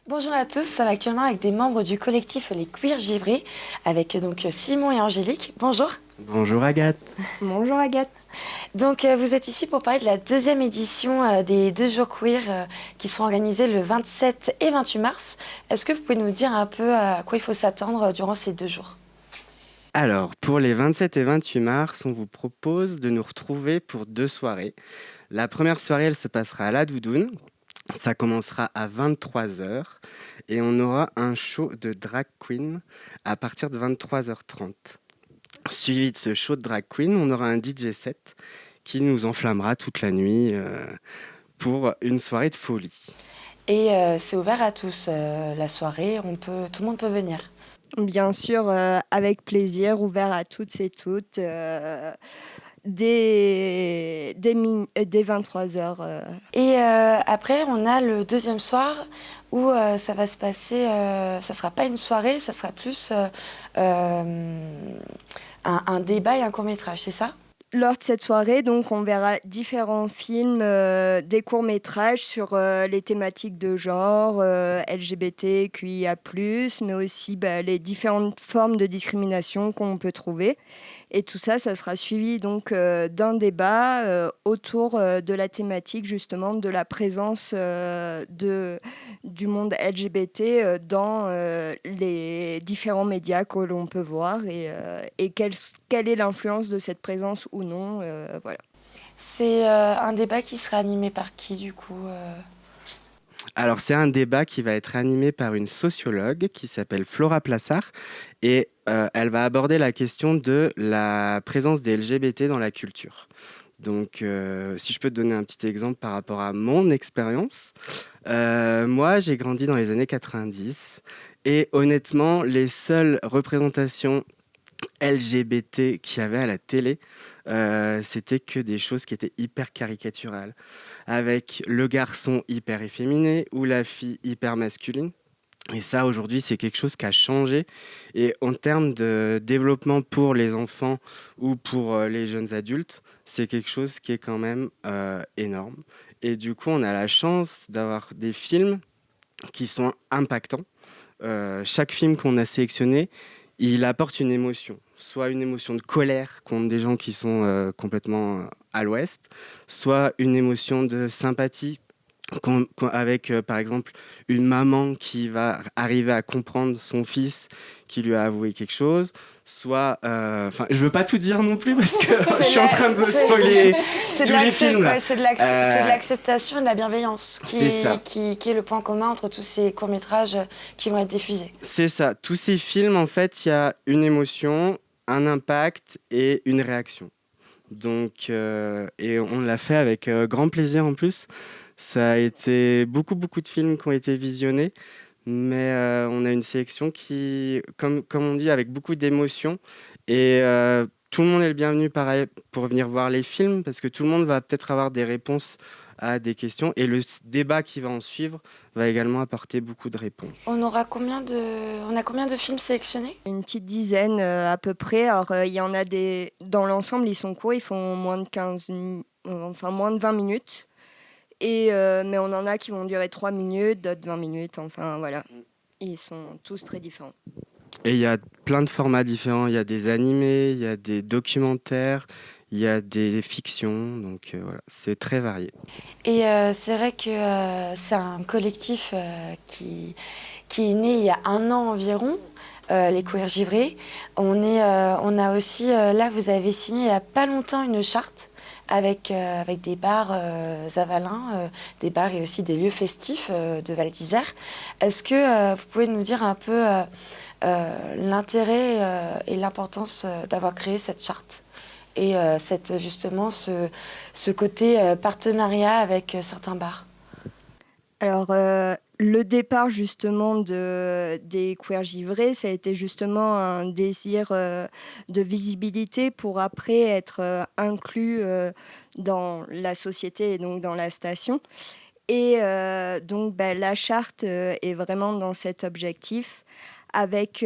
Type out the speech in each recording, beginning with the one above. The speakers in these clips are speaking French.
Bonjour à tous, nous sommes actuellement avec des membres du collectif Les Queers Givrés, avec donc Simon et Angélique. Bonjour. Bonjour Agathe. Bonjour Agathe. Donc vous êtes ici pour parler de la deuxième édition des deux jours queer qui seront organisés le 27 et 28 mars. Est-ce que vous pouvez nous dire un peu à quoi il faut s'attendre durant ces 2 jours? Alors, pour les 27 et 28 mars, on vous propose de nous retrouver pour 2 soirées. La première soirée, elle se passera à la Doudoune. Ça commencera à 23 heures et on aura un show de drag queen à partir de 23h30. Suivi de ce show de drag queen, on aura un DJ set qui nous enflammera toute la nuit pour une soirée de folie. Et c'est ouvert à tous la soirée, tout le monde peut venir. Bien sûr, avec plaisir, ouvert à toutes et toutes, dès 23 heures. Et après, on a le deuxième soir où ça va se passer, ça sera pas une soirée, ça sera plus un débat et un court-métrage, c'est ça? Lors de cette soirée, donc, on verra différents films, des courts-métrages sur les thématiques de genre, LGBTQIA+, mais aussi les différentes formes de discrimination qu'on peut trouver. Et tout ça, ça sera suivi donc d'un débat autour de la thématique justement de la présence du monde LGBT dans les différents médias que l'on peut voir et quelle est l'influence de cette présence ou non. Voilà. C'est un débat qui sera animé par qui du coup Alors, c'est un débat qui va être animé par une sociologue qui s'appelle Flora Plassard et elle va aborder la question de la présence des LGBT dans la culture. Donc, si je peux te donner un petit exemple par rapport à mon expérience, moi, j'ai grandi dans les années 90 et honnêtement, les seules représentations LGBT qu'il y avait à la télé, c'était que des choses qui étaient hyper caricaturales, avec le garçon hyper efféminé ou la fille hyper masculine. Et ça, aujourd'hui, c'est quelque chose qui a changé. Et en termes de développement pour les enfants ou pour les jeunes adultes, c'est quelque chose qui est quand même énorme. Et du coup, on a la chance d'avoir des films qui sont impactants. Chaque film qu'on a sélectionné, il apporte une émotion, soit une émotion de colère contre des gens qui sont complètement à l'ouest, soit une émotion de sympathie avec, par exemple, une maman qui va arriver à comprendre son fils qui lui a avoué quelque chose, soit... Enfin, je veux pas tout dire non plus parce que je suis en train de spoiler tous les films. Là. C'est de l'acceptation et de la bienveillance C'est ça. qui est le point commun entre tous ces courts-métrages qui vont être diffusés. C'est ça. Tous ces films, en fait, il y a une émotion, un impact et une réaction. Donc, et on l'a fait avec grand plaisir en plus. Ça a été beaucoup de films qui ont été visionnés, mais on a une sélection qui, comme on dit, avec beaucoup d'émotions. Et tout le monde est le bienvenu pareil, pour venir voir les films, parce que tout le monde va peut-être avoir des réponses à des questions. Et le débat qui va en suivre va également apporter beaucoup de réponses. On a combien de films sélectionnés? Une petite dizaine à peu près. Alors, il y en a des... Dans l'ensemble, ils sont courts, ils font moins de 20 minutes. Mais on en a qui vont durer 3 minutes, d'autres 20 minutes, enfin voilà. Ils sont tous très différents. Et il y a plein de formats différents. Il y a des animés, il y a des documentaires, il y a des fictions. Donc voilà, c'est très varié. Et c'est vrai que c'est un collectif qui est né il y a 1 an environ, les Queers Givrés. On a aussi, là, vous avez signé il n'y a pas longtemps une charte avec des bars Zavalin, des bars et aussi des lieux festifs de Val d'Isère. Est-ce que vous pouvez nous dire un peu l'intérêt et l'importance d'avoir créé cette charte et justement ce côté partenariat avec certains bars? Alors, le départ justement des Queer Givrés, ça a été justement un désir de visibilité pour après être inclus dans la société et donc dans la station. Et donc, la charte est vraiment dans cet objectif avec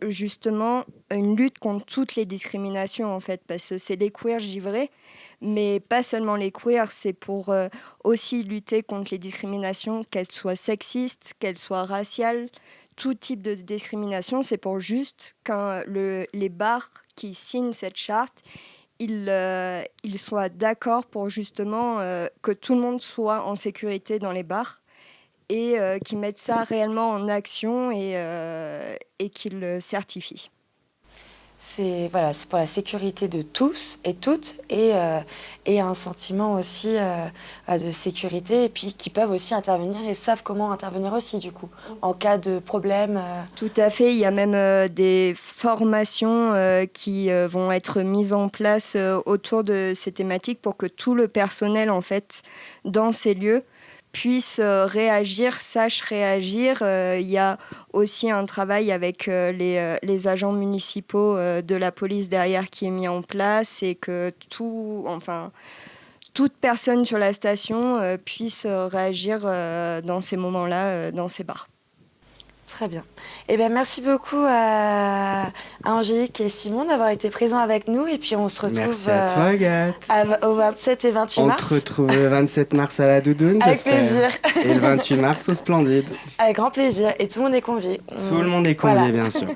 justement une lutte contre toutes les discriminations en fait, parce que c'est les queers givrés, mais pas seulement les queers, c'est pour aussi lutter contre les discriminations, qu'elles soient sexistes, qu'elles soient raciales, tout type de discrimination. C'est pour juste quand les bars qui signent cette charte, ils soient d'accord pour justement que tout le monde soit en sécurité dans les bars et qu'ils mettent ça réellement en action et qu'ils le certifient. C'est voilà, c'est pour la sécurité de tous et toutes et un sentiment aussi de sécurité et puis qui peuvent aussi intervenir et savent comment intervenir aussi du coup en cas de problème. Tout à fait, il y a même des formations qui vont être mises en place autour de ces thématiques pour que tout le personnel en fait dans ces lieux puisse réagir, sache réagir. Il y a aussi un travail avec les agents municipaux de la police derrière qui est mis en place et que toute personne sur la station puisse réagir dans ces moments-là, dans ces bars. Très bien. Eh bien, merci beaucoup à Angélique et Simon d'avoir été présents avec nous. Et puis, on se retrouve Merci à toi, Agathe. Au 27 et 28 mars. On te retrouve le 27 mars à la Doudoune, Avec j'espère. plaisir. Et le 28 mars au Splendide. Avec grand plaisir. Et tout le monde est convié. Tout le monde est convié, Voilà. bien sûr.